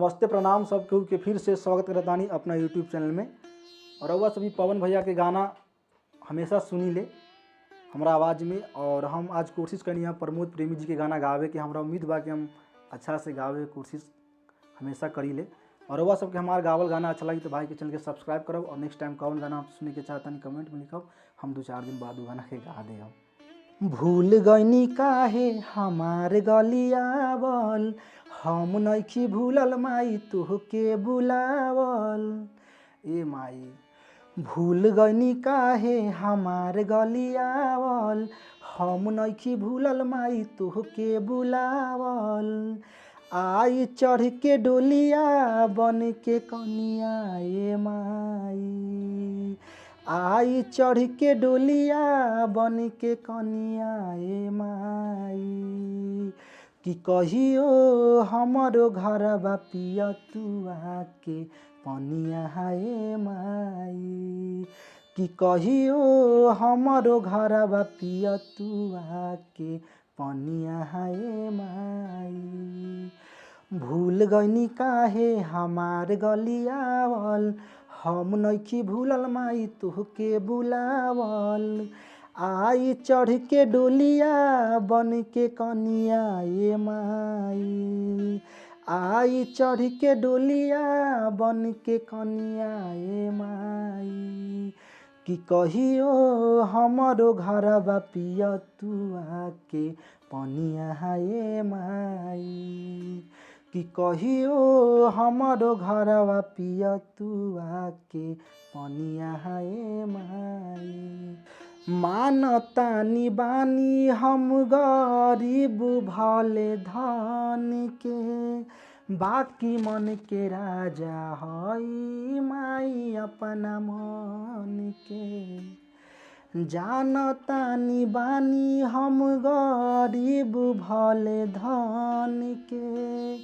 नमस्ते प्रणाम सब केहू के फिर से स्वागत करतानी अपना यूट्यूब चैनल में। और रउआ सभी पवन भैया के गाना हमेशा सुनी ले हमरा आवाज़ में। और हम आज कोशिश करनी है प्रमोद प्रेमी जी के गाना गावे के। हमरा उम्मीद बा कि हम अच्छा से गावे के कोशिश हमेशा करी ले। और रउआ सबके हमारा गावल गाना अच्छा लगी तो भाई के चैनल के सब्सक्राइब करब। और नेक्स्ट टाइम कौन गाना आप सुने के चाहता कमेंट में लिखब, हम 2-4 दिन बाद वो गाना के गा दे। भूल गईनी काहे हमार गलियावल, हम नइखी भूलल माई तुहके बुलावल। ए माई भूल गईनी काहे हमार गलियावल, हम नइखी भूलल माई तुहके बुलावल। आई चढ़ के डोलिया बन के कनिया ए माई, आई चढ़ के डोलिया बन के कनिया ए माई। कि कहियो हमरो घरबा पिया तू आके पनिया ए माई। कि कहियो हमरो घरबा पिया तू आके पनिया ए माई। भूल गईनी काहे हमार गलियावल, हम नइखी भूलल माई तुहके बुलावल। आई चढ़ के डोलिया बन के कनिया ए माई, आई चढ़ के डोलिया बन के कनिया ए माई। कि कहियो हमरो घरबा पिया तू आके पनिया ए माई। कि कहियो हमरो घरवा पिया तू आके पनिया ए माई। मानतानी बानी हम गरीब भले धन के, बाकी मन के राजा हई माई अपना मन के। जानतानी बानी हम गरीब भले धन के,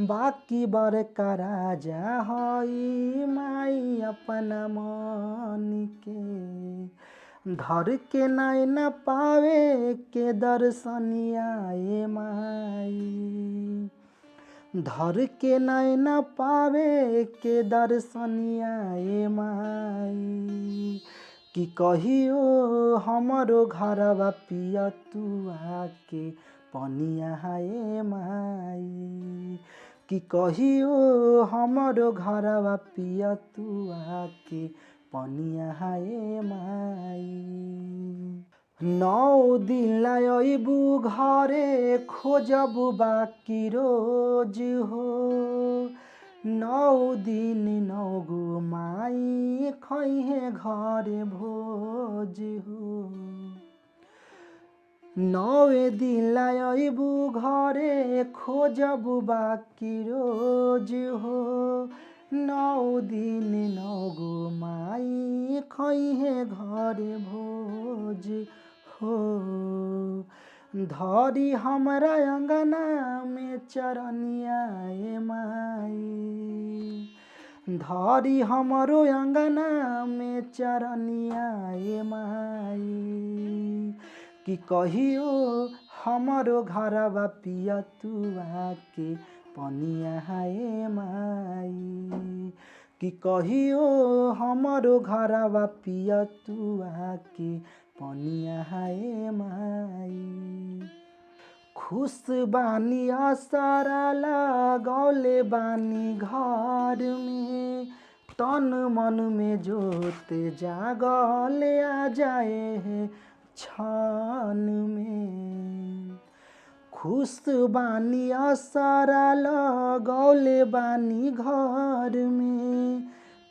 बाकी बड़का राजा हई माई अपना मन के। धर के नैना पावे के दर्शनिया ए माई, धर के नैना पावे के दर्शनिया ए माई। कि कहियो हमरो घरवा पिया तू आके पनिया ए माई। कि कहियो हमरो घरवा पिया तू आके पनिया ए माई। 9 दिन लायबू घरे खोजबू बाकी रोज हो, 9 दिन 9 गो माई खइहे घरे भोज हो। 9 दिन लायबू घरे खोजबू बाकी रोज हो, 9 दिन 9 गो माई खइहे घरे भोज हो। धरी हमरा अंगना में चरनिया ए माई, धरी हमरो अंगना में चरनिया ए माई। कि कहियो हमरो घरवा पिया तू आके पनिया ए माई। कि कहियो हमरो घरवा पिया तू आके पनिया ए माई। खुश बानी असरा लगौले बानी घर में, तन मन में जोत जागल आ जाए है क्षण में। खुश बानी असरा लगौले बानी घर में,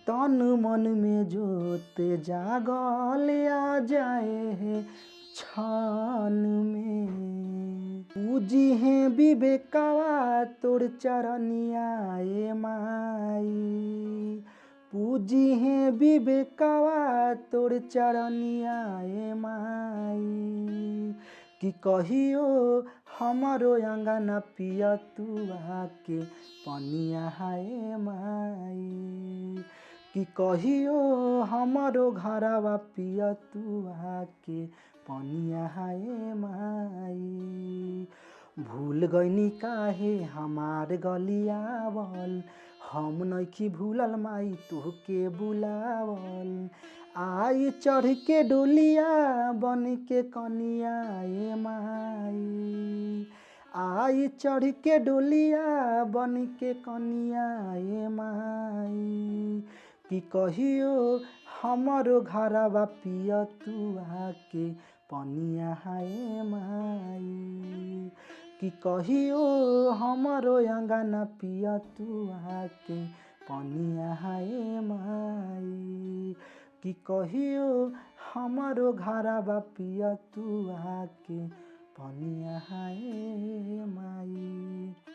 तन मन में जोत जागल आ जाए है क्षण में। पूजी है विवेकवा तोर चरनिया ए माई, पूजी है विवेकवा तोर चरनिया ए माई। कि कहियो हमरो अंगना पिया तू आके पनिया ए माई। कि कहियो हमरो घरवा पिया तू आके पनिया ए माई। भूल गईनी काहे हमार गलियावल, हम नइखी भूलल माई तोहके बुलावल। आई चढ़ के डोलिया बन के कनिया ए माई, आई चढ़ के डोलिया बन के कनिया ए माई। कि कहियो हमरो घरवा पिया तू आके पनिया ए माई। कि कहियो हमरो अंगना पिया तू आके पनिया ए माई। कि कहियो हमरो घरवा पिया तू आके पनिया ए माई।